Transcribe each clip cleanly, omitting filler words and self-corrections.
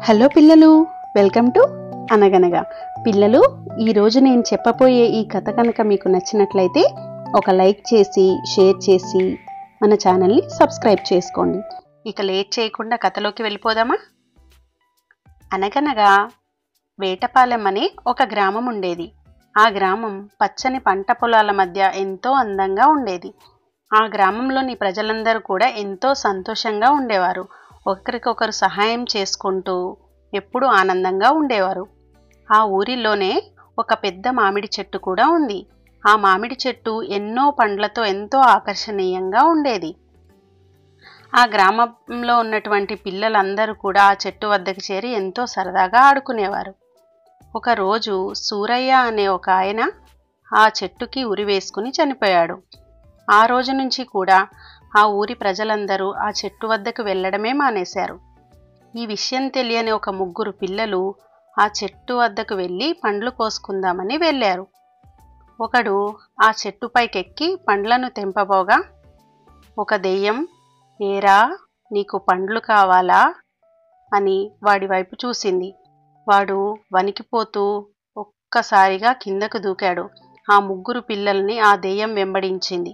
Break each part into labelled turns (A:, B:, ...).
A: Hello పిల్లలు, welcome to అనగనగా. పిల్లలు, ఈరోజు నేను చెప్పబోయే ఈ కథ కనుక మీకు నచ్చినట్లయితే ఒక లైక్ చేసి షేర్ చేసి మన ఛానల్ని సబ్స్క్రైబ్ చేసుకోండి. ఇక లేట్ చేయకుండా కథలోకి వెళ్ళిపోదామా? అనగనగా వేటపాలెం అనే ఒక గ్రామం ఉండేది. ఆ గ్రామం పచ్చని పంట పొలాల మధ్య ఎంతో అందంగా ఉండేది. ఆ గ్రామంలోని ప్రజలందరూ కూడా ఎంతో సంతోషంగా ఉండేవారు. ఒకరికొకరు సహాయం చేసుకుంటూ ఎప్పుడూ ఆనందంగా ఉండేవారు. ఆ ఊరిలోనే ఒక పెద్ద మామిడి చెట్టు కూడా ఉంది. ఆ మామిడి చెట్టు ఎన్నో పండ్లతో ఎంతో ఆకర్షణీయంగా ఉండేది. ఆ గ్రామంలో ఉన్నటువంటి పిల్లలందరూ కూడా ఆ చెట్టు వద్దకు చేరి ఎంతో సరదాగా ఆడుకునేవారు. ఒకరోజు సూరయ్య అనే ఒక ఆయన ఆ చెట్టుకి ఉరి వేసుకుని చనిపోయాడు. ఆ రోజు నుంచి కూడా ఆ ఊరి ప్రజలందరూ ఆ చెట్టు వద్దకు వెళ్ళడమే మానేశారు. ఈ విషయం తెలియని ఒక ముగ్గురు పిల్లలు ఆ చెట్టు వద్దకు వెళ్ళి పండ్లు కోసుకుందామని వెళ్ళారు. ఒకడు ఆ చెట్టుపైకెక్కి పండ్లను తెంపబోగా ఒక దెయ్యం, ఏరా నీకు పండ్లు కావాలా అని వాడి వైపు చూసింది. వాడు వణికిపోతూ ఒక్కసారిగా కిందకు దూకాడు. ఆ ముగ్గురు పిల్లల్ని ఆ దెయ్యం వెంబడించింది.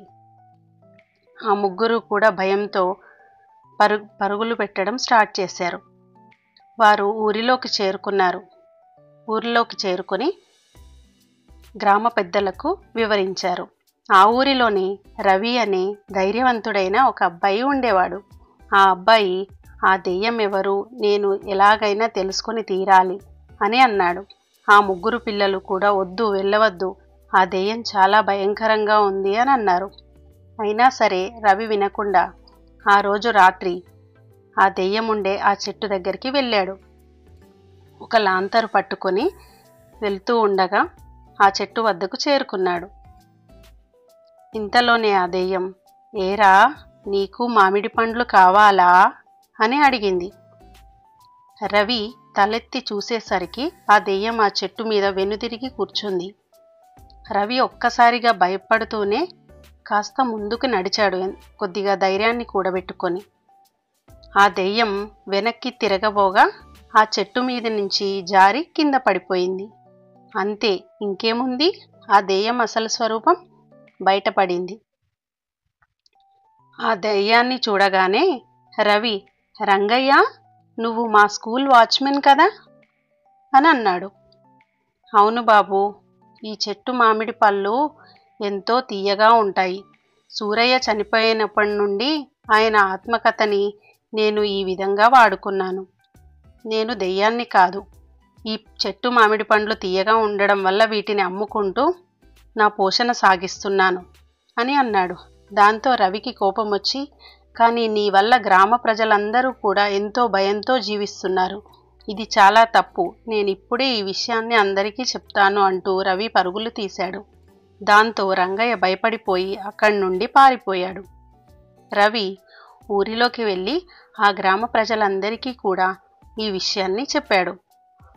A: ఆ ముగ్గురు కూడా భయంతో పరుగులు పెట్టడం స్టార్ట్ చేశారు. వారు ఊరిలోకి చేరుకొని గ్రామ పెద్దలకు వివరించారు. ఆ ఊరిలోని రవి అనే ధైర్యవంతుడైన ఒక అబ్బాయి ఉండేవాడు. ఆ అబ్బాయి ఆ దెయ్యం ఎవరు, నేను ఎలాగైనా తెలుసుకొని తీరాలి అని అన్నాడు. ఆ ముగ్గురు పిల్లలు కూడా వద్దు, వెళ్ళవద్దు, ఆ దెయ్యం చాలా భయంకరంగా ఉంది అని అన్నారు. అయినా సరే రవి వినకుండా ఆ రోజు రాత్రి ఆ దెయ్యం ఉండే ఆ చెట్టు దగ్గరికి వెళ్ళాడు. ఒక లాంతరు పట్టుకొని వెళ్తూ ఉండగా ఆ చెట్టు వద్దకు చేరుకున్నాడు. ఇంతలోనే ఆ దెయ్యం, ఏరా నీకు మామిడి పండ్లు కావాలా అని అడిగింది. రవి తలెత్తి చూసేసరికి ఆ దెయ్యం ఆ చెట్టు మీద వెనుదిరిగి కూర్చుంది. రవి ఒక్కసారిగా భయపడుతూనే కాస్త ముందుకు నడిచాడు, కొద్దిగా ధైర్యాన్ని కూడబెట్టుకొని. ఆ దెయ్యం వెనక్కి తిరగబోగా ఆ చెట్టు మీద నుంచి జారి కింద పడిపోయింది. అంతే, ఇంకేముంది, ఆ దెయ్యం అసలు స్వరూపం బయటపడింది. ఆ దెయ్యాన్ని చూడగానే రవి, రంగయ్య నువ్వు మా స్కూల్ వాచ్మెన్ కదా అని అన్నాడు. అవును బాబు, ఈ చెట్టు మామిడి పళ్ళు ఎంతో తీయగా ఉంటాయి. సూరయ్య చనిపోయినప్పటి నుండి ఆయన ఆత్మకథని నేను ఈ విధంగా వాడుకున్నాను. నేను దెయ్యాన్ని కాదు. ఈ చెట్టు మామిడి పండ్లు తీయగా ఉండడం వల్ల వీటిని అమ్ముకుంటూ నా పోషణ సాగిస్తున్నాను అని అన్నాడు. దాంతో రవికి కోపం వచ్చి, కానీ నీ వల్ల గ్రామ ప్రజలందరూ కూడా ఎంతో భయంతో జీవిస్తున్నారు. ఇది చాలా తప్పు. నేను ఇప్పుడే ఈ విషయాన్ని అందరికీ చెప్తాను అంటూ రవి పరుగులు తీశాడు. దాంతో రంగయ్య భయపడిపోయి అక్కడి నుండి పారిపోయాడు. రవి ఊరిలోకి వెళ్ళి ఆ గ్రామ ప్రజలందరికీ కూడా ఈ విషయాన్ని చెప్పాడు.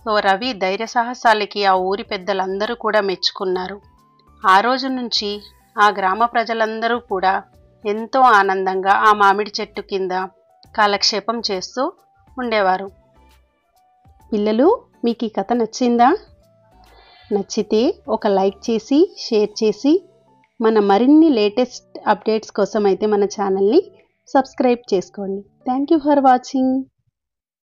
A: సో రవి ధైర్య సాహసాలకి ఆ ఊరి పెద్దలందరూ కూడా మెచ్చుకున్నారు. ఆ రోజు నుంచి ఆ గ్రామ ప్రజలందరూ కూడా ఎంతో ఆనందంగా ఆ మామిడి చెట్టు కింద కాలక్షేపం చేస్తూ ఉండేవారు. పిల్లలు, మీకు ఈ కథ నచ్చిందా? నచ్చితే ఒక లైక్ చేసి షేర్ చేసి మన మరిన్ని లేటెస్ట్ అప్డేట్స్ కోసం అయితే మన ఛానల్ని సబ్స్క్రైబ్ చేసుకోండి. Thank you for watching.